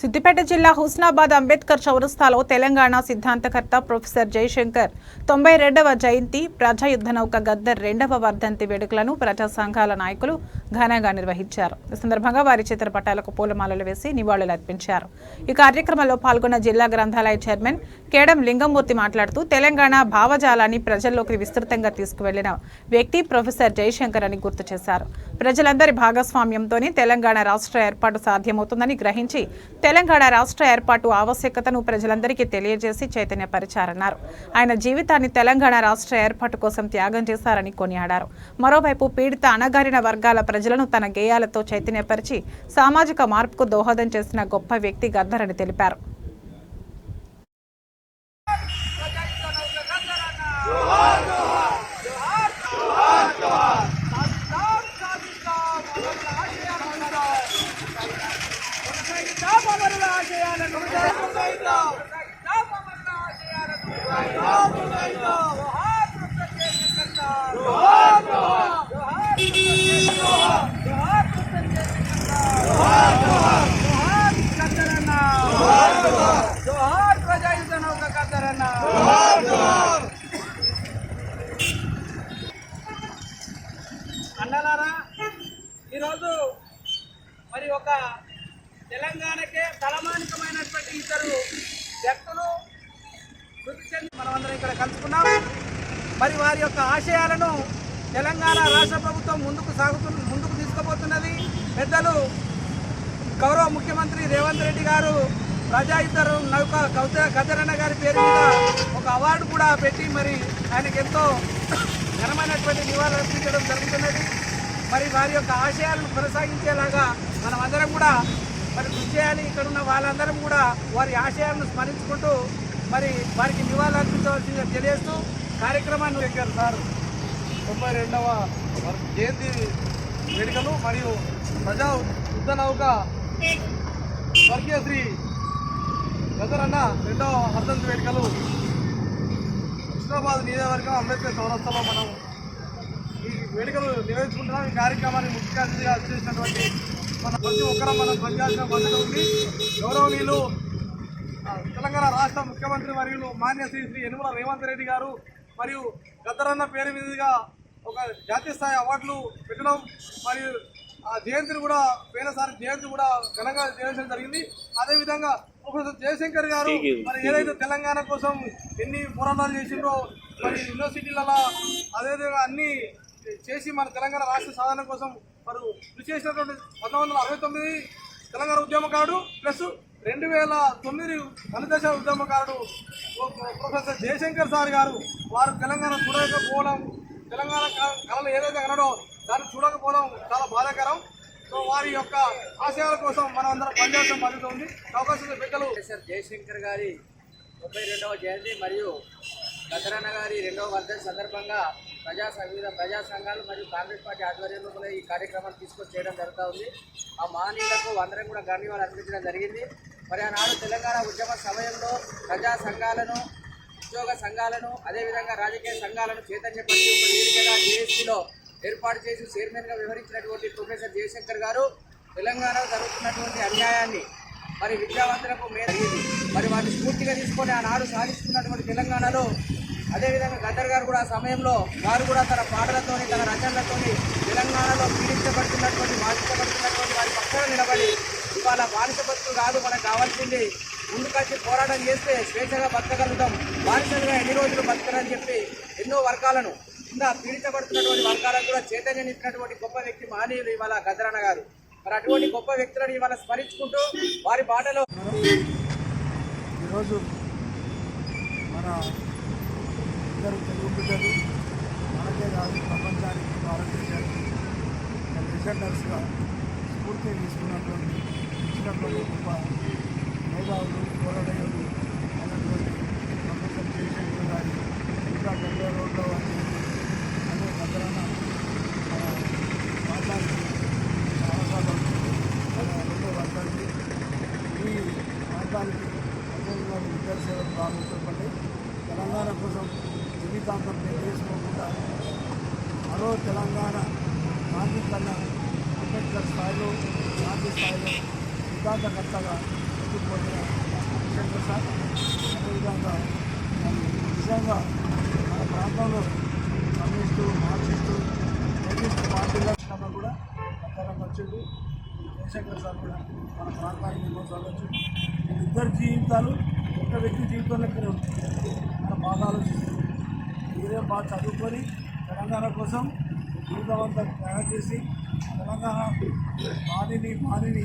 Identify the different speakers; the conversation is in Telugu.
Speaker 1: సిద్దిపేట జిల్లా హుస్నాబాద్ అంబేద్కర్ చౌరస్తాలో తెలంగాణ సిద్ధాంతకర్త ప్రొఫెసర్ జయశంకర్ 92వ జయంతి ప్రజాయుద్ధ నౌక గద్దర్ 2వ వర్ధంతి వేడుకలను ప్రజా సంఘాల నాయకులు ఘనంగా నిర్వహించారు. ఈ సందర్భంగా వారి చిత్రపటాలకు పూలమాలలు వేసి నివాళులు అర్పించారు. ఈ కార్యక్రమంలో పాల్గొన్న జిల్లా గ్రంథాలయ చైర్మన్ కేడం లింగమూర్తి మాట్లాడుతూ తెలంగాణ భావజాలాన్ని ప్రజల్లోకి విస్తృతంగా తీసుకువెళ్లిన వ్యక్తి ప్రొఫెసర్ జయశంకర్ అని గుర్తు చేశారు. ప్రజలందరి భాగస్వామ్యంతోనే తెలంగాణ రాష్ట్ర ఏర్పాటు సాధ్యమవుతుందని గ్రహించి తెలంగాణ రాష్ట్ర ఏర్పాటు ఆవశ్యకతను ప్రజలందరికీ తెలియజేసి చైతన్యపరిచారన్నారు. ఆయన జీవితాన్ని తెలంగాణ రాష్ట్ర ఏర్పాటు కోసం త్యాగం చేశారని కొనియాడారు. మరోవైపు పీడిత అణగారిన వర్గాల ప్రజలను తన గేయాలతో చైతన్యపరిచి సామాజిక మార్పుకు దోహదం చేసిన గొప్ప వ్యక్తి గద్దర్ అని తెలిపారు.
Speaker 2: అన్నలారా, ఈరోజు మరి ఒక తెలంగాణకే తలమానికమైనటువంటి ఇద్దరు వ్యక్తులు మృతి చెంది మనమందరం ఇక్కడ కలుసుకున్నాం. మరి వారి యొక్క ఆశయాలను తెలంగాణ రాష్ట్ర ప్రభుత్వం ముందుకు తీసుకుపోతున్నది. పెద్దలు గౌరవ ముఖ్యమంత్రి రేవంత్ రెడ్డి గారు ప్రజాయుద్ధ నౌక గద్దరన్న గారి పేరు మీద ఒక అవార్డు కూడా పెట్టి మరి ఆయనకు ఎంతో ఘనమైనటువంటి నివాళులు అర్పించడం జరుగుతున్నది. మరి వారి యొక్క ఆశయాలను కొనసాగించేలాగా మనం అందరం కూడా మరి కృషి చేయాలి. ఇక్కడ ఉన్న వాళ్ళందరం కూడా వారి ఆశయాలను స్మరించుకుంటూ మరి వారికి నివాళులు అర్పించవలసిందిగా తెలియజేస్తూ కార్యక్రమాన్ని సార్
Speaker 3: 92వ జయంతి వేడుకలు మరియు ప్రజా యుద్ధ నౌక స్వర్గీయ శ్రీ గద్దరన్న 2వ వర్ధంతి వేడుకలు హుస్నాబాద్ నియోజకవర్గం అంబేద్కర్ చౌరస్తాలో మనం ఈ వేడుకలు నిర్వహించుకుంటున్నాం. ఈ కార్యక్రమాన్ని ముఖ్య అతిథిగా చేసినటువంటి మన ప్రతి ఒక్కరం మనం పనిచేయాల్సిన బాధ్యత ఉంది. గౌరవనీయులు తెలంగాణ రాష్ట్ర ముఖ్యమంత్రి వర్యులు మాన్య శ్రీ యనుమల రేవంత్ రెడ్డి గారు మరియు గద్దరన్న పేరు మీదుగా ఒక జాతీయ స్థాయి అవార్డులు పెట్టడం మరియు ఆ జయంతిని కూడా పోయినసారి జయంతి కూడా ఘనంగా చేయడం జరిగింది. అదేవిధంగా ప్రొఫెసర్ జయశంకర్ గారు మరి ఏదైతే తెలంగాణ కోసం ఎన్ని పోరాటాలు చేసిండ్రో మరి యూనివర్సిటీలలో అదేవిధంగా అన్ని చేసి మన తెలంగాణ రాష్ట్ర సాధన కోసం మరి కృషి చేసినటువంటి 1969 తెలంగాణ ఉద్యమకారుడు ప్లస్ 2009 వనదశ ఉద్యమకారుడు ప్రొఫెసర్ జయశంకర్ సార్ గారు వారు తెలంగాణ చూడకపోవడం, తెలంగాణ కళలు ఏదైతే కలడో దాన్ని చూడకపోవడం చాలా బాధాకరం. సో వారి యొక్క ఆశయాల కోసం మనం అందరం పనిచేయడం బాధ్యత ఉంది. అవకాశం పెద్దలు
Speaker 2: ప్రొఫెసర్ జయశంకర్ గారి 32వ జయంతి మరియు గద్దరన్న గారి 2వ వర్ధంతి సందర్భంగా వివిధ ప్రజా సంఘాలు మరియు కాంగ్రెస్ పార్టీ ఆధ్వర్యంలో కూడా ఈ కార్యక్రమాన్ని తీసుకొని చేయడం జరుగుతూ ఉంది. ఆ మహనీయులకు అందరం కూడా ధన్యవాదాలు అర్పించడం జరిగింది. మరి ఆనాడు తెలంగాణ ఉద్యమ సమయంలో ప్రజా సంఘాలను, ఉద్యోగ సంఘాలను, అదేవిధంగా రాజకీయ సంఘాలను చైతన్యపరిచి ఒక వేదికగా జేఏసీలో ఏర్పాటు చేసి చైర్మన్గా వ్యవహరించినటువంటి ప్రొఫెసర్ జయశంకర్ గారు తెలంగాణలో జరుగుతున్నటువంటి అన్యాయాన్ని మరి విద్యావంతులకు మేరగింది. మరి వాటిని స్ఫూర్తిగా తీసుకొని ఆనాడు సాధిస్తున్నటువంటి తెలంగాణలో అదేవిధంగా గద్దర్ గారు కూడా ఆ సమయంలో వారు కూడా తన పాటలతోని, తన రచనలతోని తెలంగాణలో పీడించబడుతున్నటువంటి, బాధించబడుతున్నటువంటి వారి పక్కన నిలబడి ఇవాళ బానిస బతుకు కాదు, మనకు కావాల్సింది ముందుకొచ్చి పోరాటం చేస్తే స్వేచ్ఛగా బతకగలుగుతాం, బానిసలుగా ఎన్ని రోజులు బతకరని చెప్పి ఎన్నో వర్గాలను కింద పీడించబడుతున్నటువంటి వర్గాలకు కూడా చైతన్యనిచ్చినటువంటి గొప్ప వ్యక్తి మహనీయులు ఇవాళ గద్దరన్న గారు. మరి అటువంటి గొప్ప వ్యక్తులను ఇవాళ స్మరించుకుంటూ వారి బాటలో
Speaker 3: ఈరోజు మన ఇద్దరు తెలుగు బిడ్డలు మనకే కాదు ప్రపంచానికి భారతదేశానికి డిజైనర్స్గా స్ఫూర్తి తీసుకున్నటువంటి ఇచ్చినటువంటి గొప్ప మేధావులు, పోరాటయులు అయినటువంటి ప్రొఫెసర్ జయశంకర్ గారి ఇంకా 70 రోడ్లో అనే గద్దరన్న మాట్లాడి అవసరాలు 2వ వర్ధంతి ఈ ప్రాంతానికి విద్యార్థి సేవలు బాగా ఉపయోగపడ్డాయి. తెలంగాణ కోసం జీవితాంతం చేసుకోకుండా మరో తెలంగాణ గాంధీ కన్నా అంబేద్కర్ స్థాయిలో, గాంధీ స్థాయిలో సిద్ధాంతకర్తగా గుర్తుపోయిన శంకర్ సార్ అదేవిధంగా నిజంగా మన ప్రాంతంలో కమ్యూనిస్టు మార్క్సిస్టు కమ్యూనిస్టు పార్టీల కన్నా కూడా అంతరం వచ్చేది జయశంకర్ సార్ కూడా మన ప్రాంతానికి ఎన్నో సాగొచ్చు. ఇద్దరు జీవితాలు ఒక వ్యక్తి జీవితం లెక్కనే ఉంటుంది. మన బాగా ఆలోచిస్తుంది. మీరే బాగా చదువుకొని తెలంగాణ కోసం జీవితం అంతా త్యాగం చేసి తెలంగాణ మానిని